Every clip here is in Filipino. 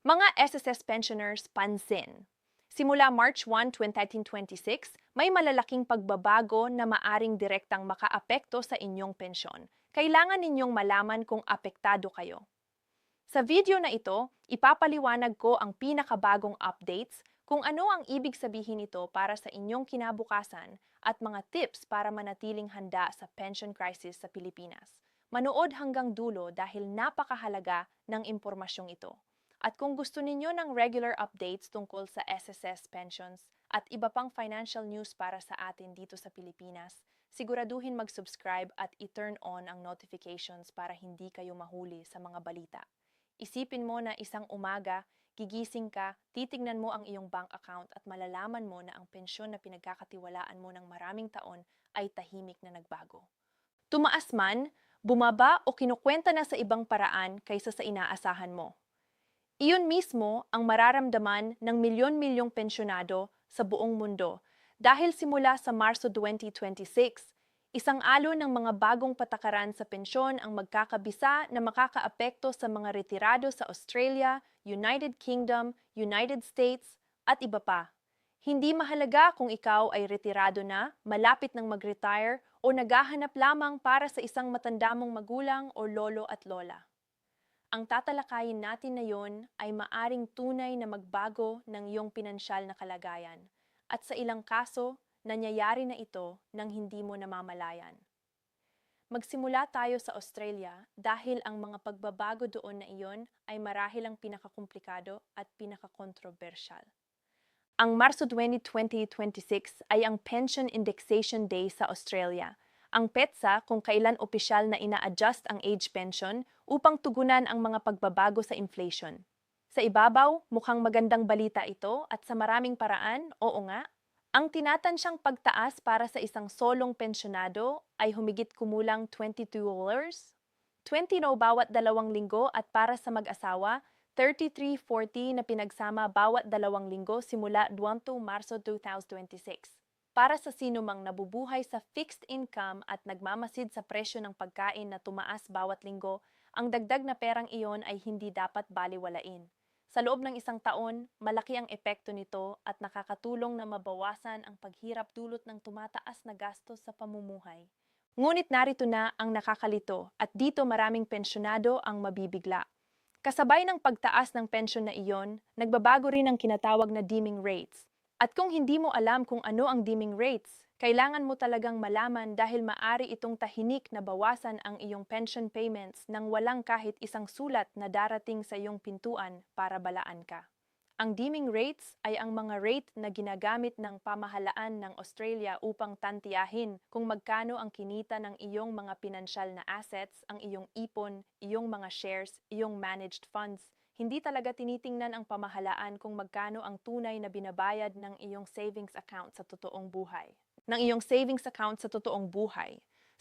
Mga SSS pensioners, pansin. Simula March 1, 2026, may malalaking pagbabago na maaring direktang makaapekto sa inyong pensyon. Kailangan ninyong malaman kung apektado kayo. Sa video na ito, ipapaliwanag ko ang pinakabagong updates, kung ano ang ibig sabihin nito para sa inyong kinabukasan at mga tips para manatiling handa sa pension crisis sa Pilipinas. Manood hanggang dulo dahil napakahalaga ng impormasyong ito. At kung gusto ninyo ng regular updates tungkol sa SSS pensions at iba pang financial news para sa atin dito sa Pilipinas, siguraduhin mag-subscribe at i-turn on ang notifications para hindi kayo mahuli sa mga balita. Isipin mo na isang umaga, gigising ka, titignan mo ang iyong bank account at malalaman mo na ang pensyon na pinagkakatiwalaan mo ng maraming taon ay tahimik na nagbago. Tumaas man, bumaba o kinukwenta na sa ibang paraan kaysa sa inaasahan mo. Iyon mismo ang mararamdaman ng milyon-milyong pensyonado sa buong mundo dahil simula sa Marso 2026, isang alon ng mga bagong patakaran sa pensyon ang magkakabisa na makakaapekto sa mga retirado sa Australia, United Kingdom, United States at iba pa. Hindi mahalaga kung ikaw ay retirado na, malapit ng mag-retire o naghahanap lamang para sa isang matandamong magulang o lolo at lola. Ang tatalakayin natin na yon ay maaring tunay na magbago ng iyong pinansyal na kalagayan. At sa ilang kaso, nangyayari na ito nang hindi mo namamalayan. Magsimula tayo sa Australia dahil ang mga pagbabago doon na iyon ay marahil ang pinakakomplikado at pinakakontrobersyal. Ang Marso 20, 2026 ay ang Pension Indexation Day sa Australia, ang petsa kung kailan opisyal na ina-adjust ang age pension upang tugunan ang mga pagbabago sa inflation. Sa ibabaw, mukhang magandang balita ito at sa maraming paraan, oo nga, ang tinatansyang pagtaas para sa isang solong pensyonado ay humigit kumulang $22, 20 bawat 2 linggo at para sa mag-asawa, 33.40 na pinagsama bawat 2 linggo simula 20 Marso 2026. Para sa sino mang nabubuhay sa fixed income at nagmamasid sa presyo ng pagkain na tumaas bawat linggo, ang dagdag na perang iyon ay hindi dapat baliwalain. Sa loob ng isang taon, malaki ang epekto nito at nakakatulong na mabawasan ang paghirap dulot ng tumataas na gastos sa pamumuhay. Ngunit narito na ang nakakalito at dito maraming pensyonado ang mabibigla. Kasabay ng pagtaas ng pensyon na iyon, nagbabago rin ang kinatawag na dimming rates. At kung hindi mo alam kung ano ang dimming rates, kailangan mo talagang malaman dahil maari itong tahinik na bawasan ang iyong pension payments nang walang kahit isang sulat na darating sa iyong pintuan para balaan ka. Ang dimming rates ay ang mga rate na ginagamit ng pamahalaan ng Australia upang tantiyahin kung magkano ang kinita ng iyong mga pinansyal na assets, ang iyong ipon, iyong mga shares, iyong managed funds. Hindi talaga tinitingnan ang pamahalaan kung magkano ang tunay na binabayad ng iyong savings account sa totoong buhay.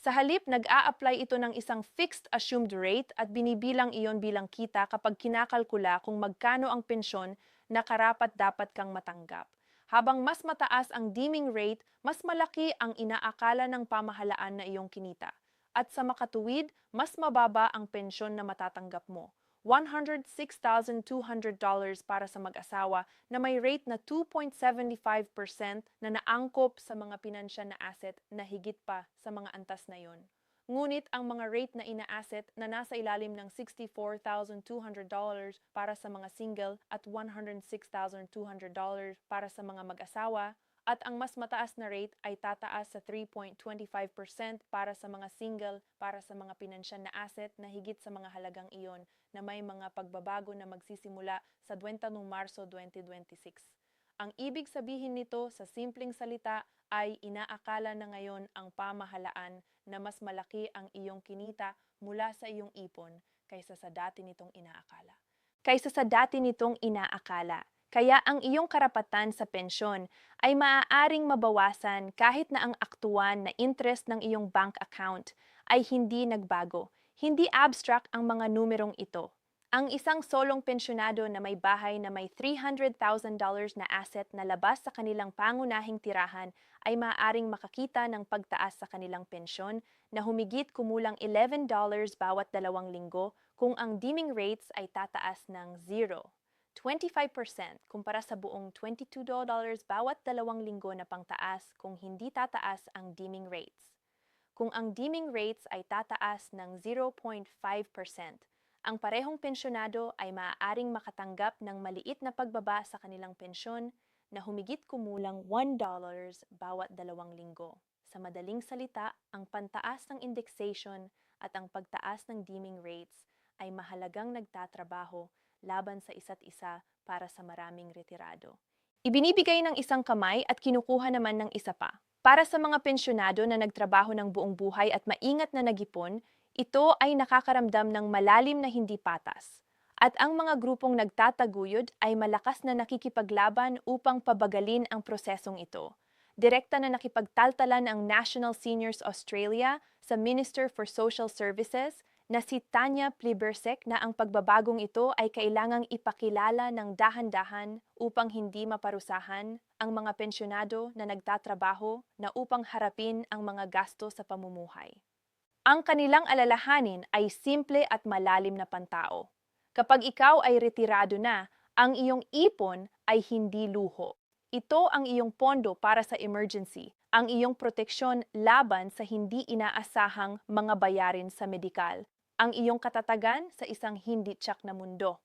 Sa halip, nag-a-apply ito ng isang fixed assumed rate at binibilang iyon bilang kita kapag kinakalkula kung magkano ang pensyon na karapat-dapat kang matanggap. Habang mas mataas ang dimming rate, mas malaki ang inaakala ng pamahalaan na iyong kinita. At sa makatuwid, mas mababa ang pensyon na matatanggap mo. $106,200 para sa mag-asawa na may rate na 2.75% na naangkop sa mga pinansya na asset na higit pa sa mga antas na yon. Ngunit ang mga rate na ina-asset na nasa ilalim ng $64,200 para sa mga single at $106,200 para sa mga mag-asawa, at ang mas mataas na rate ay tataas sa 3.25% para sa mga single para sa mga pinansya na asset na higit sa mga halagang iyon na may mga pagbabago na magsisimula sa 20 Marso 2026. Ang ibig sabihin nito sa simpleng salita ay inaakala na ngayon ang pamahalaan na mas malaki ang iyong kinita mula sa iyong ipon kaysa sa dati nitong inaakala. Kaya ang iyong karapatan sa pensyon ay maaaring mabawasan kahit na ang aktuwan na interest ng iyong bank account ay hindi nagbago. Hindi abstract ang mga numerong ito. Ang isang solong pensyonado na may bahay na may $300,000 na asset na labas sa kanilang pangunahing tirahan ay maaaring makakita ng pagtaas sa kanilang pensyon na humigit kumulang $11 bawat 2 linggo kung ang dimming rates ay tataas ng 0. 25% kumpara sa buong $22 bawat 2 linggo na pangtaas kung hindi tataas ang deeming rates. Kung ang deeming rates ay tataas ng 0.5%, ang parehong pensyonado ay maaaring makatanggap ng maliit na pagbaba sa kanilang pensyon na humigit kumulang $1 bawat 2 linggo. Sa madaling salita, ang pantaas ng indexation at ang pagtaas ng deeming rates ay mahalagang nagtatrabaho laban sa isa't isa para sa maraming retirado. Ibinibigay ng isang kamay at kinukuha naman ng isa pa. Para sa mga pensyonado na nagtrabaho ng buong buhay at maingat na nag-ipon, ito ay nakakaramdam ng malalim na hindi patas. At ang mga grupong nagtataguyod ay malakas na nakikipaglaban upang pabagalin ang prosesong ito. Direkta na nakipagtaltalan ang National Seniors Australia sa Minister for Social Services na si Tanya Plibersek na ang pagbabagong ito ay kailangang ipakilala ng dahan-dahan upang hindi maparusahan ang mga pensyonado na nagtatrabaho na upang harapin ang mga gasto sa pamumuhay. Ang kanilang alalahanin ay simple at malalim na pantao. Kapag ikaw ay retirado na, ang iyong ipon ay hindi luho. Ito ang iyong pondo para sa emergency, ang iyong proteksyon laban sa hindi inaasahang mga bayarin sa medikal, ang iyong katatagan sa isang hindi tiyak na mundo.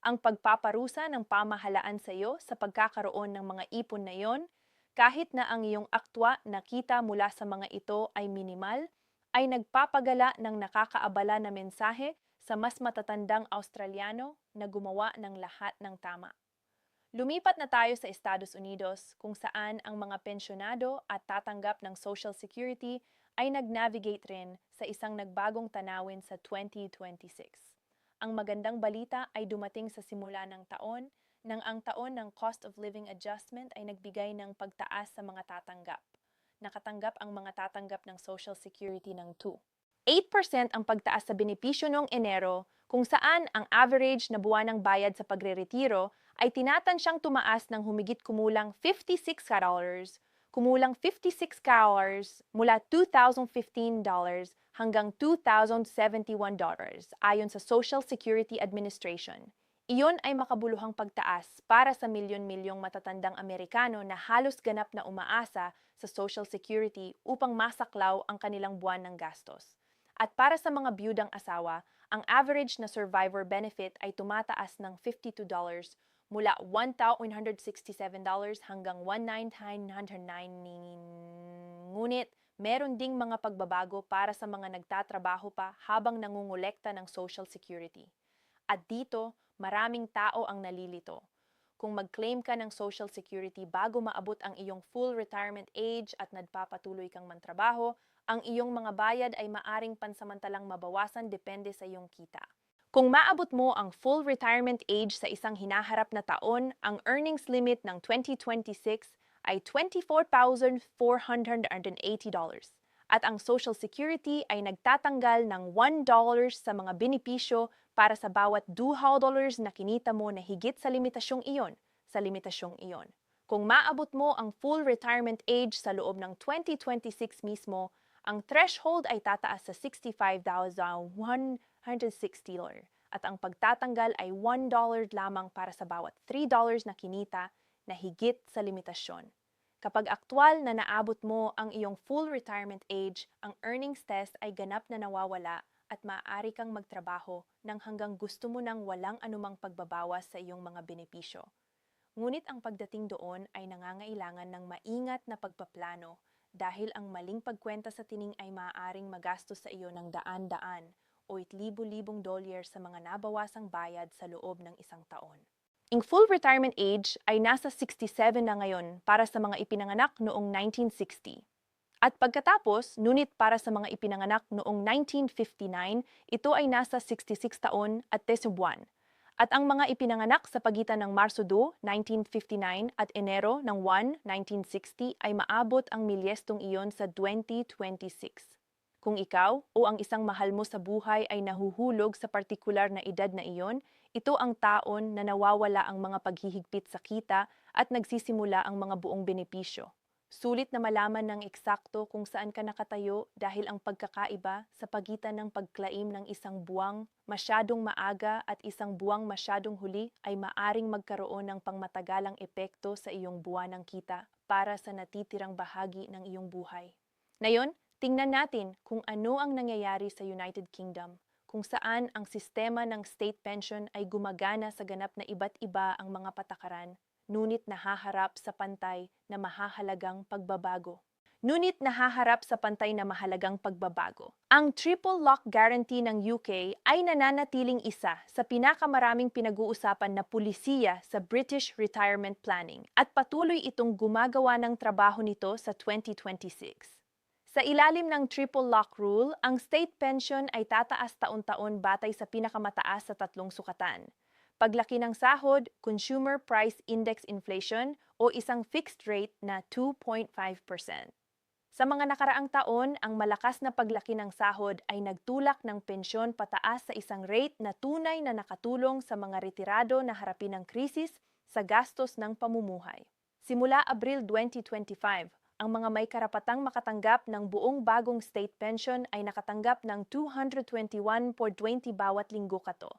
Ang pagpaparusa ng pamahalaan sa iyo sa pagkakaroon ng mga ipon na iyon, kahit na ang iyong aktwa na kita mula sa mga ito ay minimal, ay nagpapagala ng nakakaabala na mensahe sa mas matatandang Australiano na gumawa ng lahat ng tama. Lumipat na tayo sa Estados Unidos kung saan ang mga pensyonado at tatanggap ng Social Security ay nag-navigate rin sa isang nagbagong tanawin sa 2026. Ang magandang balita ay dumating sa simula ng taon nang ang taon ng Cost of Living Adjustment ay nagbigay ng pagtaas sa mga tatanggap. Nakatanggap ang mga tatanggap ng Social Security ng 8% ang pagtaas sa benepisyo noong Enero kung saan ang average na buwanang bayad sa pagreretiro ay tinatantsyang tumaas ng humigit kumulang $56, kumulang $56 mula $2,015 hanggang $2,071 ayon sa Social Security Administration. Iyon ay makabuluhang pagtaas para sa milyon-milyong matatandang Amerikano na halos ganap na umaasa sa Social Security upang masaklaw ang kanilang buwan ng gastos. At para sa mga biyudang asawa, ang average na survivor benefit ay tumataas ng $52 mula $1,167 hanggang $1,909. Ngunit, meron ding mga pagbabago para sa mga nagtatrabaho pa habang nangungulekta ng Social Security. At dito, maraming tao ang nalilito. Kung mag-claim ka ng Social Security bago maabot ang iyong full retirement age at nagpapatuloy kang mantrabaho, ang iyong mga bayad ay maaring pansamantalang mabawasan depende sa iyong kita. Kung maabot mo ang full retirement age sa isang hinaharap na taon, ang earnings limit ng 2026 ay $24,480 at ang Social Security ay nagtatanggal ng $1 sa mga benepisyo para sa bawat $2 na kinita mo na higit sa limitasyong iyon, Kung maabot mo ang full retirement age sa loob ng 2026 mismo, ang threshold ay tataas sa $65,160 at ang pagtatanggal ay $1 lamang para sa bawat $3 na kinita na higit sa limitasyon. Kapag aktwal na naabot mo ang iyong full retirement age, ang earnings test ay ganap na nawawala at maaari kang magtrabaho nang hanggang gusto mo nang walang anumang pagbabawas sa iyong mga benepisyo. Ngunit ang pagdating doon ay nangangailangan ng maingat na pagpaplano dahil ang maling pagkwenta sa tining ay maaaring magastos sa iyo ng daan-daan o libo-libong dolyar sa mga nabawasang bayad sa loob ng isang taon. Ang full retirement age ay nasa 67 na ngayon para sa mga ipinanganak noong 1960. At pagkatapos, ngunit para sa mga ipinanganak noong 1959, ito ay nasa 66 taon at 10 buwan. At ang mga ipinanganak sa pagitan ng Marso 2, 1959 at Enero ng 1, 1960 ay maabot ang milyestong iyon sa 2026. Kung ikaw o ang isang mahal mo sa buhay ay nahuhulog sa partikular na edad na iyon, ito ang taon na nawawala ang mga paghihigpit sa kita at nagsisimula ang mga buong benepisyo. Sulit na malaman ng eksakto kung saan ka nakatayo dahil ang pagkakaiba sa pagitan ng pagklaim ng isang buwang masyadong maaga at isang buwang masyadong huli ay maaring magkaroon ng pangmatagalang epekto sa iyong buwanang kita para sa natitirang bahagi ng iyong buhay. Ngayon, tingnan natin kung ano ang nangyayari sa United Kingdom, kung saan ang sistema ng state pension ay gumagana sa ganap na iba't iba ang mga patakaran ngunit nahaharap sa pantay na mahahalagang pagbabago. Ang triple lock guarantee ng UK ay nananatiling isa sa pinakamaraming pinag-uusapan na pulisiya sa British retirement planning at patuloy itong gumagawa ng trabaho nito sa 2026. Sa ilalim ng triple lock rule, ang state pension ay tataas taon-taon batay sa pinakamataas sa tatlong sukatan: paglaki ng sahod, consumer price index inflation o isang fixed rate na 2.5%. Sa mga nakaraang taon, ang malakas na paglaki ng sahod ay nagtulak ng pensyon pataas sa isang rate na tunay na nakatulong sa mga retirado na harapin ang krisis sa gastos ng pamumuhay. Simula Abril 2025, ang mga may karapatang makatanggap ng buong bagong state pension ay nakatanggap ng 221.20 bawat linggo kato.